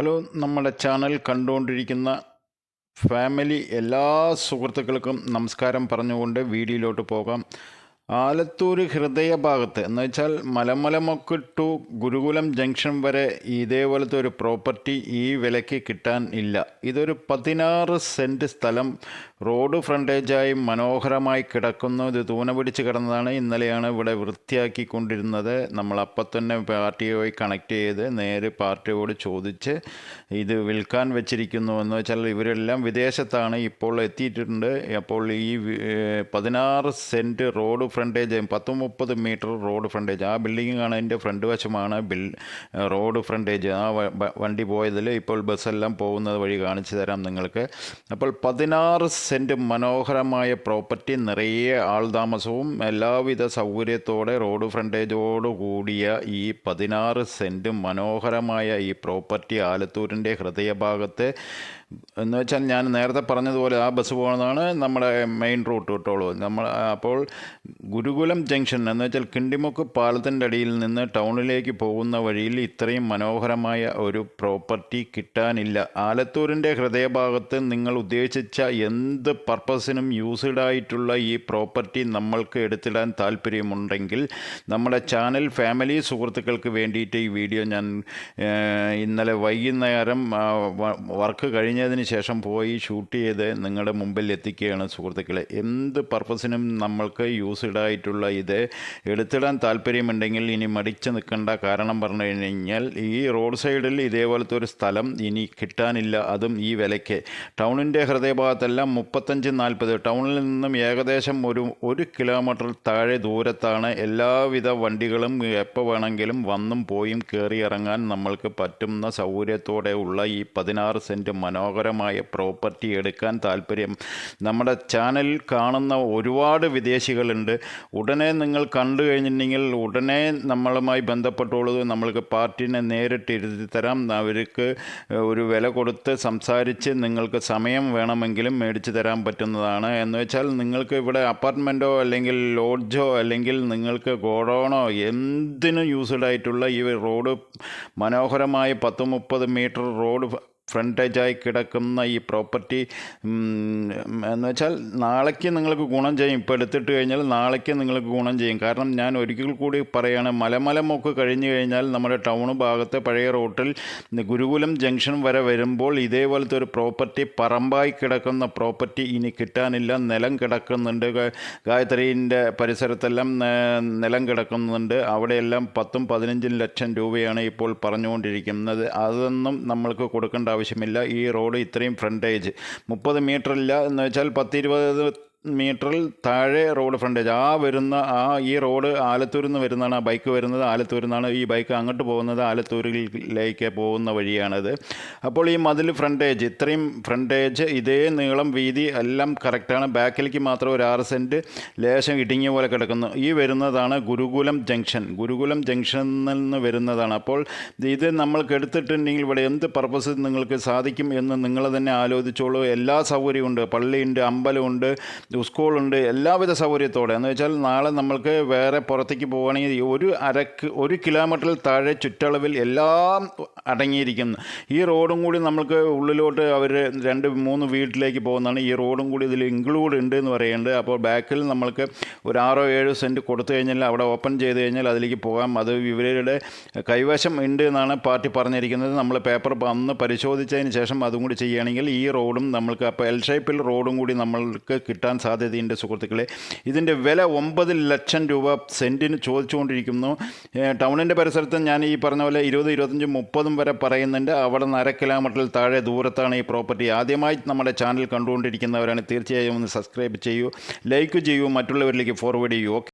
Hello, നമ്മുടെ channel കണ്ടുകൊണ്ടിരിക്കുന്ന family എല്ലാ സുഹൃത്തുക്കൾക്കും നമസ്കാരം പറഞ്ഞുകൊണ്ട് വീഡിയോയിലോട്ട് പോകാം. ആലത്തൂർ ഹൃദയഭാഗത്ത് എന്ന് വെച്ചാൽ മലമലമൊക്ക് ടു ഗുരുകുലം ജംഗ്ഷൻ വരെ ഇതേപോലത്തെ ഒരു പ്രോപ്പർട്ടി ഈ വിലയ്ക്ക് കിട്ടാൻ ഇല്ല. ഇതൊരു 16 സെൻറ്റ് സ്ഥലം റോഡ് ഫ്രണ്ടേജായി മനോഹരമായി കിടക്കുന്നു. ഇത് തൂന പിടിച്ച് കിടന്നതാണ്. ഇന്നലെയാണ് ഇവിടെ വൃത്തിയാക്കിക്കൊണ്ടിരുന്നത്. നമ്മളപ്പം തന്നെ പാർട്ടിയുമായി കണക്ട് ചെയ്ത് നേരെ പാർട്ടിയോട് ചോദിച്ച് ഇത് വിൽക്കാൻ വെച്ചിരിക്കുന്നു. എന്ന് വെച്ചാൽ ഇവരെല്ലാം വിദേശത്താണ്, ഇപ്പോൾ എത്തിയിട്ടുണ്ട്. അപ്പോൾ ഈ 16 cent road frontage 30 metre road frontage, ആ ബിൽഡിംഗ് കാണാൻ അതിൻ്റെ ഫ്രണ്ട് വശമാണ് റോഡ് ഫ്രണ്ടേജ്. ആ വണ്ടി പോയതിൽ ഇപ്പോൾ ബസ്സെല്ലാം പോകുന്നത് വഴി കാണിച്ചു തരാം നിങ്ങൾക്ക്. അപ്പോൾ 16 സെൻറ്റ് മനോഹരമായ പ്രോപ്പർട്ടി, നിറയെ ആൾതാമസവും എല്ലാവിധ സൗകര്യത്തോടെ റോഡ് ഫ്രണ്ടേജോട് കൂടിയ ഈ 16 സെൻറ്റ് മനോഹരമായ ഈ പ്രോപ്പർട്ടി ആലത്തൂരിൻ്റെ ഹൃദയഭാഗത്ത് എന്ന് വെച്ചാൽ ഞാൻ നേരത്തെ പറഞ്ഞതുപോലെ ആ ബസ് പോകുന്നതാണ് നമ്മുടെ മെയിൻ റൂട്ട് കിട്ടുള്ളൂ. അപ്പോൾ ഗുരുകുലം ജംഗ്ഷൻ എന്ന് വെച്ചാൽ കിണ്ടിമുക്ക് പാലത്തിൻ്റെ അടിയിൽ നിന്ന് ടൗണിലേക്ക് പോകുന്ന വഴിയിൽ ഇത്രയും മനോഹരമായ ഒരു പ്രോപ്പർട്ടി കിട്ടാനില്ല. ആലത്തൂരിൻ്റെ ഹൃദയഭാഗത്ത് നിങ്ങൾ ഉദ്ദേശിച്ച എന്ത് പർപ്പസിനും യൂസ്ഡ് ആയിട്ടുള്ള ഈ പ്രോപ്പർട്ടി നമ്മൾക്ക് എടുത്തിടാൻ താല്പര്യമുണ്ടെങ്കിൽ നമ്മുടെ ചാനൽ ഫാമിലി സുഹൃത്തുക്കൾക്ക് വേണ്ടിയിട്ട് ഈ വീഡിയോ ഞാൻ ഇന്നലെ വൈകുന്നേരം വർക്ക് കഴിഞ്ഞതിന് ശേഷം പോയി ഷൂട്ട് ചെയ്ത് നിങ്ങളുടെ മുമ്പിൽ എത്തിക്കുകയാണ് സുഹൃത്തുക്കളെ. എന്ത് പർപ്പസിനും നമ്മൾക്ക് യൂസ്ഡ് ആയിട്ടുള്ള ഇത് എടുത്തിടാൻ താല്പര്യമുണ്ടെങ്കിൽ ഇനി മടിച്ച് നിൽക്കേണ്ട. കാരണം പറഞ്ഞു കഴിഞ്ഞാൽ ഈ റോഡ് സൈഡിൽ ഇതേപോലത്തെ ഒരു സ്ഥലം ഇനി കിട്ടാനില്ല, അതും ഈ വിലയ്ക്ക്. ടൗണിൻ്റെ ഹൃദയഭാഗത്തെല്ലാം 35-40, ടൗണിൽ നിന്നും ഏകദേശം ഒരു കിലോമീറ്റർ താഴെ ദൂരത്താണ് എല്ലാവിധ വണ്ടികളും എപ്പോൾ വേണമെങ്കിലും വന്നും പോയും കയറി ഇറങ്ങാൻ നമ്മൾക്ക് പറ്റുന്ന സൗകര്യത്തോടെ ഉള്ള ഈ 16 സെൻറ്റ് മനോഹരമായ പ്രോപ്പർട്ടി എടുക്കാൻ താല്പര്യം നമ്മുടെ ചാനലിൽ കാണുന്ന ഒരുപാട് വിദേശികളുണ്ട്. ഉടനെ നിങ്ങൾ കണ്ടു കഴിഞ്ഞിട്ടുണ്ടെങ്കിൽ ഉടനെ നമ്മളുമായി ബന്ധപ്പെട്ടോളൂ. നമ്മൾക്ക് പാർട്ടിനെ നേരിട്ട് ഇരുത്തി തരാം. അവർക്ക് ഒരു വില കൊടുത്ത് സംസാരിച്ച് നിങ്ങൾക്ക് സമയം വേണമെങ്കിലും മേടിച്ച് തരാൻ പറ്റുന്നതാണ്. എന്ന് വെച്ചാൽ നിങ്ങൾക്ക് ഇവിടെ അപ്പാർട്ട്മെൻറ്റോ അല്ലെങ്കിൽ ലോഡ്ജോ അല്ലെങ്കിൽ നിങ്ങൾക്ക് ഗോഡൗണോ എന്തിനും യൂസ്ഡ് ആയിട്ടുള്ള ഈ റോഡ് മനോഹരമായ 10-30 മീറ്റർ റോഡ് ഫ്രണ്ടേജായി കിടക്കുന്ന ഈ പ്രോപ്പർട്ടി എന്ന് വെച്ചാൽ നാളേക്ക് നിങ്ങൾക്ക് ഗുണം ചെയ്യും. ഇപ്പോൾ എടുത്തിട്ട് കഴിഞ്ഞാൽ നാളേക്ക് നിങ്ങൾക്ക് ഗുണം ചെയ്യും. കാരണം ഞാൻ ഒരിക്കൽ കൂടി പറയുകയാണ്, മലമലമൊക്കെ കഴിഞ്ഞ് കഴിഞ്ഞാൽ നമ്മുടെ ടൗൺ ഭാഗത്തെ പഴയ റോട്ടിൽ ഗുരുകുലം ജംഗ്ഷൻ വരെ വരുമ്പോൾ ഇതേപോലത്തെ ഒരു പ്രോപ്പർട്ടി പറമ്പായി കിടക്കുന്ന പ്രോപ്പർട്ടി ഇനി കിട്ടാനില്ല. നിലം കിടക്കുന്നുണ്ട്. ഗായത്രീൻ്റെ പരിസരത്തെല്ലാം നിലം കിടക്കുന്നുണ്ട്. അവിടെയെല്ലാം 10-15 ലക്ഷം രൂപയാണ് ഇപ്പോൾ പറഞ്ഞുകൊണ്ടിരിക്കുന്നത്. അതൊന്നും നമ്മൾക്ക് കൊടുക്കേണ്ട ആവശ്യമില്ല. ഈ റോഡ് ഇത്രയും ഫ്രണ്ടേജ് 30 മീറ്റർ ഇല്ല എന്ന് വെച്ചാൽ 10-20 മീറ്ററിൽ താഴെ റോഡ് ഫ്രണ്ടേജ്. ഈ റോഡ് ആലത്തൂരിൽ നിന്ന് വരുന്നതാണ്. ആ ബൈക്ക് വരുന്നത് ആലത്തൂരിൽ നിന്നാണ്. ഈ ബൈക്ക് അങ്ങോട്ട് പോകുന്നത് ആലത്തൂരിലേക്ക് പോകുന്ന വഴിയാണത്. അപ്പോൾ ഈ മതിൽ ഫ്രണ്ടേജ്, ഇത്രയും ഫ്രണ്ടേജ്, ഇതേ നീളം വീതി എല്ലാം കറക്റ്റാണ്. ബാക്കിലേക്ക് മാത്രം ഒരു 6 സെൻറ്റ് ലേശം ഇടുങ്ങിയ പോലെ കിടക്കുന്നു. ഈ വരുന്നതാണ് ഗുരുകുലം ജംഗ്ഷൻ. ഗുരുകുലം ജംഗ്ഷനിൽ നിന്ന് വരുന്നതാണ്. അപ്പോൾ ഇത് നമ്മൾക്ക് എടുത്തിട്ടുണ്ടെങ്കിൽ ഇവിടെ എന്ത് പർപ്പസ് നിങ്ങൾക്ക് സാധിക്കും എന്ന് നിങ്ങൾ തന്നെ ആലോചിച്ചോളൂ. എല്ലാ സൗകര്യമുണ്ട്. പള്ളിയുണ്ട്, അമ്പലമുണ്ട്, സ്കൂളുണ്ട്, എല്ലാവിധ സൗകര്യത്തോടെ. എന്ന് വെച്ചാൽ നാളെ നമ്മൾക്ക് വേറെ പുറത്തേക്ക് പോവുകയാണെങ്കിൽ 1 കിലോമീറ്ററിൽ താഴെ ചുറ്റളവിൽ എല്ലാം അടങ്ങിയിരിക്കുന്നു. ഈ റോഡും കൂടി നമ്മൾക്ക് ഉള്ളിലോട്ട് അവർ 2-3 വീട്ടിലേക്ക് പോകുന്നതാണ്. ഈ റോഡും കൂടി ഇതിൽ ഇൻക്ലൂഡ് ഉണ്ട് എന്ന് പറയുന്നുണ്ട്. അപ്പോൾ ബാക്കിൽ നമ്മൾക്ക് ഒരു 6-7 സെൻറ്റ് കൊടുത്തു കഴിഞ്ഞാൽ അവിടെ ഓപ്പൺ ചെയ്ത് കഴിഞ്ഞാൽ അതിലേക്ക് പോകാം. അത് ഇവരുടെ കൈവശം ഉണ്ട് എന്നാണ് പാർട്ടി പറഞ്ഞിരിക്കുന്നത്. നമ്മൾ പേപ്പർ അന്ന് പരിശോധിച്ചതിന് ശേഷം അതും കൂടി ചെയ്യുകയാണെങ്കിൽ ഈ റോഡും നമ്മൾക്ക് അപ്പോൾ എൽ ഷേപ്പിൽ റോഡും കൂടി നമ്മൾക്ക് കിട്ടാൻ സാധ്യതയുണ്ട് സുഹൃത്തുക്കളെ. ഇതിൻ്റെ വില 9 ലക്ഷം രൂപ സെൻറ്റിന് ചോദിച്ചുകൊണ്ടിരിക്കുന്നു. ടൗണിൻ്റെ പരിസരത്ത് ഞാൻ ഈ പറഞ്ഞ പോലെ 20, 25, 30 വരെ പറയുന്നുണ്ട്. അവിടെ നിന്ന് 1/2 കിലോമീറ്ററിൽ താഴെ ദൂരത്താണ് ഈ പ്രോപ്പർട്ടി. ആദ്യമായി നമ്മുടെ ചാനൽ കണ്ടുകൊണ്ടിരിക്കുന്നവരാണ് തീർച്ചയായും ഒന്ന് സബ്സ്ക്രൈബ് ചെയ്യൂ, ലൈക്ക് ചെയ്യൂ, മറ്റുള്ളവരിലേക്ക് ഫോർവേഡ് ചെയ്യൂ. ഓക്കെ.